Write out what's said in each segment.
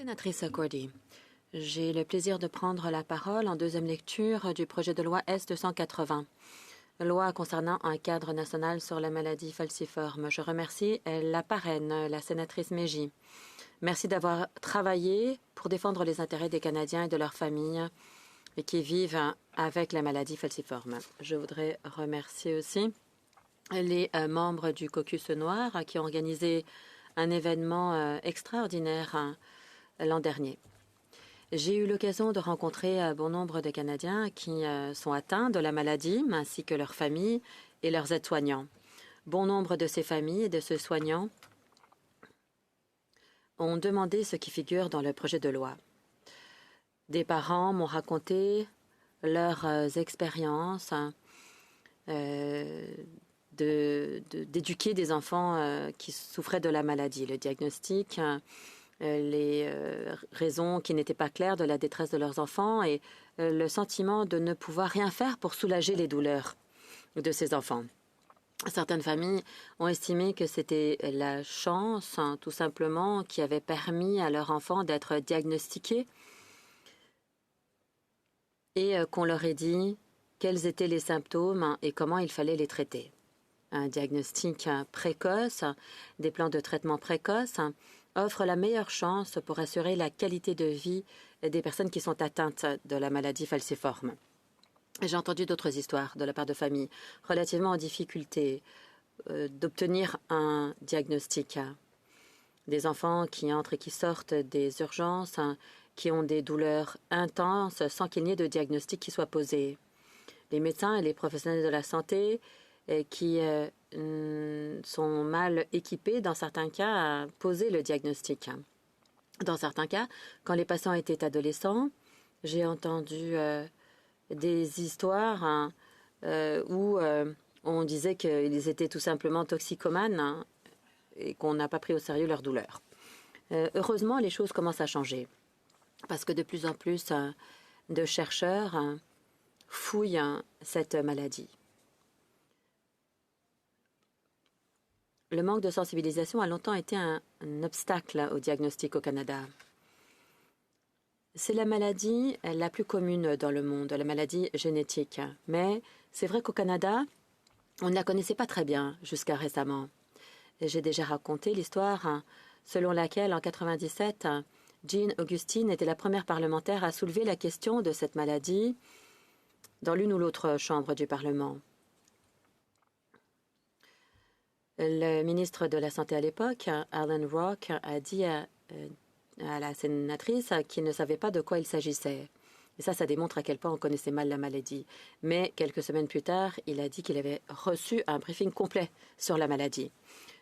Sénatrice Cordy, j'ai le plaisir de prendre la parole en deuxième lecture du projet de loi S-280, loi concernant un cadre national sur la maladie falciforme. Je remercie la parraine, la sénatrice Meji. Merci d'avoir travaillé pour défendre les intérêts des Canadiens et de leurs familles qui vivent avec la maladie falciforme. Je voudrais remercier aussi les membres du Caucus Noir qui ont organisé un événement extraordinaire l'an dernier. J'ai eu l'occasion de rencontrer bon nombre de Canadiens qui sont atteints de la maladie, ainsi que leurs familles et leurs aides-soignants. Bon nombre de ces familles et de ces soignants ont demandé ce qui figure dans le projet de loi. Des parents m'ont raconté leurs expériences d'éduquer des enfants qui souffraient de la maladie, le diagnostic, les raisons qui n'étaient pas claires de la détresse de leurs enfants et le sentiment de ne pouvoir rien faire pour soulager les douleurs de ces enfants. Certaines familles ont estimé que c'était la chance, tout simplement, qui avait permis à leur enfant d'être diagnostiqué et qu'on leur ait dit quels étaient les symptômes et comment il fallait les traiter. Un diagnostic précoce, des plans de traitement précoces offrent la meilleure chance pour assurer la qualité de vie des personnes qui sont atteintes de la maladie falciforme. J'ai entendu d'autres histoires de la part de familles relativement en difficulté d'obtenir un diagnostic. Des enfants qui entrent et qui sortent des urgences, qui ont des douleurs intenses sans qu'il n'y ait de diagnostic qui soit posé. Les médecins et les professionnels de la santé qui sont mal équipés, dans certains cas, à poser le diagnostic. Dans certains cas, quand les patients étaient adolescents, j'ai entendu des histoires où on disait qu'ils étaient tout simplement toxicomanes et qu'on n'a pas pris au sérieux leur douleur. Heureusement, les choses commencent à changer parce que de plus en plus de chercheurs fouillent cette maladie. Le manque de sensibilisation a longtemps été un obstacle au diagnostic au Canada. C'est la maladie la plus commune dans le monde, la maladie génétique. Mais c'est vrai qu'au Canada, on ne la connaissait pas très bien jusqu'à récemment. J'ai déjà raconté l'histoire selon laquelle, en 1997, Jean Augustine était la première parlementaire à soulever la question de cette maladie dans l'une ou l'autre chambre du Parlement. Le ministre de la Santé à l'époque, Alan Rock, a dit à la sénatrice qu'il ne savait pas de quoi il s'agissait. Et ça démontre à quel point on connaissait mal la maladie. Mais quelques semaines plus tard, il a dit qu'il avait reçu un briefing complet sur la maladie.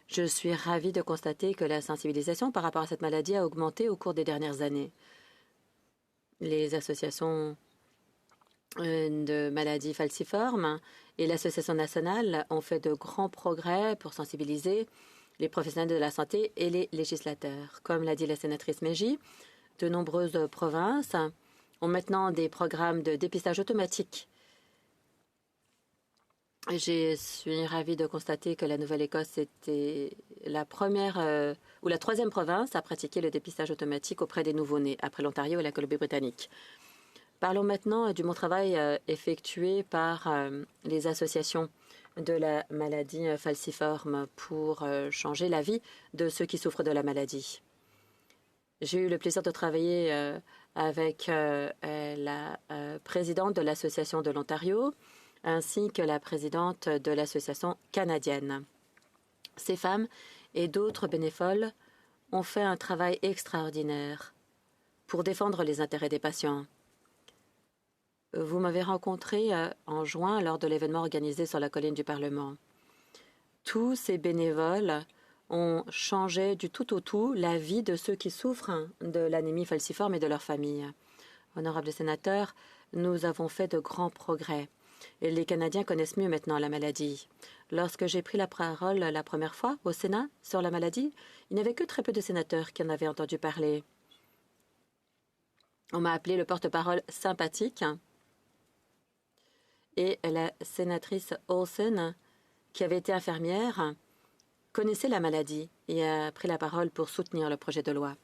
Je suis ravie de constater que la sensibilisation par rapport à cette maladie a augmenté au cours des dernières années. Les associations de maladies falciformes et l'Association nationale ont fait de grands progrès pour sensibiliser les professionnels de la santé et les législateurs. Comme l'a dit la sénatrice Meji, de nombreuses provinces ont maintenant des programmes de dépistage automatique. Je suis ravie de constater que la Nouvelle-Écosse était la première ou la troisième province à pratiquer le dépistage automatique auprès des nouveau-nés, après l'Ontario et la Colombie-Britannique. Parlons maintenant du bon travail effectué par les associations de la maladie falciforme pour changer la vie de ceux qui souffrent de la maladie. J'ai eu le plaisir de travailler avec la présidente de l'Association de l'Ontario ainsi que la présidente de l'Association canadienne. Ces femmes et d'autres bénévoles ont fait un travail extraordinaire pour défendre les intérêts des patients. Vous m'avez rencontré en juin lors de l'événement organisé sur la colline du Parlement. Tous ces bénévoles ont changé du tout au tout la vie de ceux qui souffrent de l'anémie falciforme et de leurs familles. Honorables sénateurs, nous avons fait de grands progrès. Et les Canadiens connaissent mieux maintenant la maladie. Lorsque j'ai pris la parole la première fois au Sénat sur la maladie, il n'y avait que très peu de sénateurs qui en avaient entendu parler. On m'a appelé le porte-parole sympathique. Et la sénatrice Olsen, qui avait été infirmière, connaissait la maladie et a pris la parole pour soutenir le projet de loi.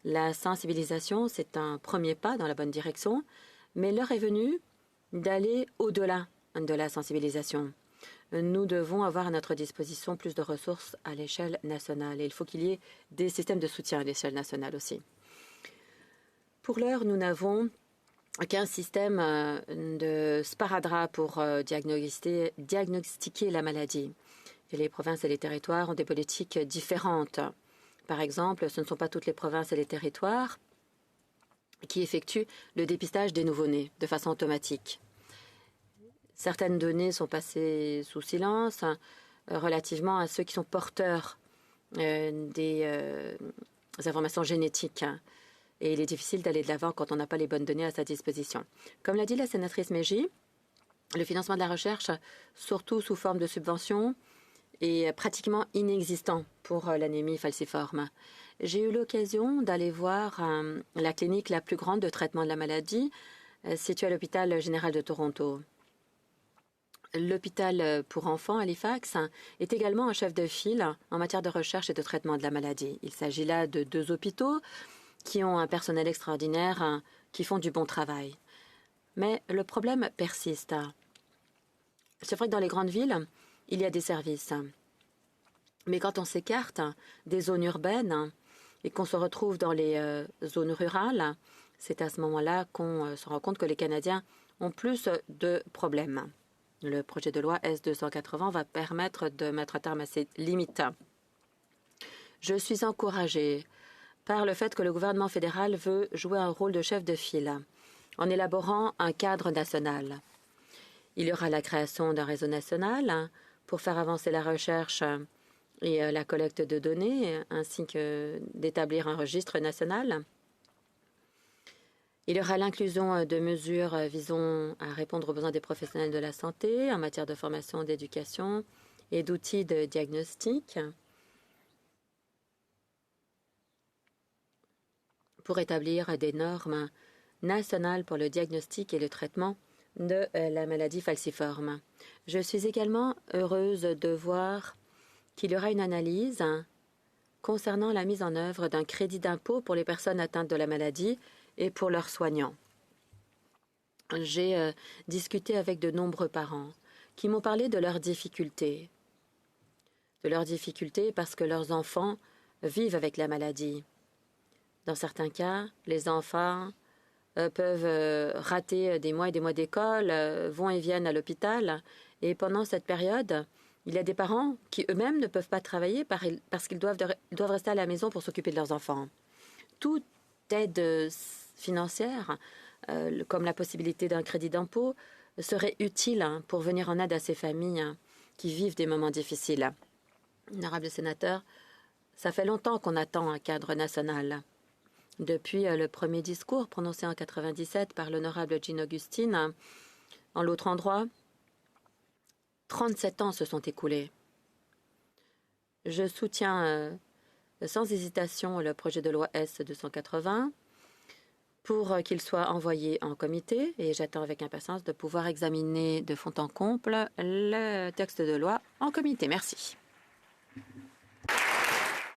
La sensibilisation, c'est un premier pas dans la bonne direction, mais l'heure est venue d'aller au-delà de la sensibilisation. Nous devons avoir à notre disposition plus de ressources à l'échelle nationale et il faut qu'il y ait des systèmes de soutien à l'échelle nationale aussi. Pour l'heure, nous n'avons qu'un système de sparadrap pour diagnostiquer la maladie. Et les provinces et les territoires ont des politiques différentes. Par exemple, ce ne sont pas toutes les provinces et les territoires qui effectuent le dépistage des nouveau-nés de façon automatique. Certaines données sont passées sous silence relativement à ceux qui sont porteurs des informations génétiques. Et il est difficile d'aller de l'avant quand on n'a pas les bonnes données à sa disposition. Comme l'a dit la sénatrice Mégy, le financement de la recherche, surtout sous forme de subventions, est pratiquement inexistant pour l'anémie falciforme. J'ai eu l'occasion d'aller voir la clinique la plus grande de traitement de la maladie, située à l'hôpital général de Toronto. L'hôpital pour enfants Halifax est également un chef de file en matière de recherche et de traitement de la maladie. Il s'agit là de 2 hôpitaux qui ont un personnel extraordinaire, qui font du bon travail. Mais le problème persiste. C'est vrai que dans les grandes villes, il y a des services. Mais quand on s'écarte des zones urbaines et qu'on se retrouve dans les zones rurales, c'est à ce moment-là qu'on se rend compte que les Canadiens ont plus de problèmes. Le projet de loi S280 va permettre de mettre à terme à ces limites. Je suis encouragée par le fait que le gouvernement fédéral veut jouer un rôle de chef de file en élaborant un cadre national. Il y aura la création d'un réseau national pour faire avancer la recherche et la collecte de données, ainsi que d'établir un registre national. Il y aura l'inclusion de mesures visant à répondre aux besoins des professionnels de la santé en matière de formation, d'éducation et d'outils de diagnostic, pour établir des normes nationales pour le diagnostic et le traitement de la maladie falciforme. Je suis également heureuse de voir qu'il y aura une analyse concernant la mise en œuvre d'un crédit d'impôt pour les personnes atteintes de la maladie et pour leurs soignants. J'ai discuté avec de nombreux parents qui m'ont parlé de leurs difficultés. Parce que leurs enfants vivent avec la maladie. Dans certains cas, les enfants peuvent rater des mois et des mois d'école, vont et viennent à l'hôpital. Et pendant cette période, il y a des parents qui eux-mêmes ne peuvent pas travailler parce qu'ils doivent rester à la maison pour s'occuper de leurs enfants. Toute aide financière, comme la possibilité d'un crédit d'impôt, serait utile pour venir en aide à ces familles qui vivent des moments difficiles. Honorable sénateur, ça fait longtemps qu'on attend un cadre national. Depuis le premier discours prononcé en 1997 par l'honorable Jean Augustine, en l'autre endroit, 37 ans se sont écoulés. Je soutiens sans hésitation le projet de loi S280 pour qu'il soit envoyé en comité et j'attends avec impatience de pouvoir examiner de fond en comble le texte de loi en comité. Merci.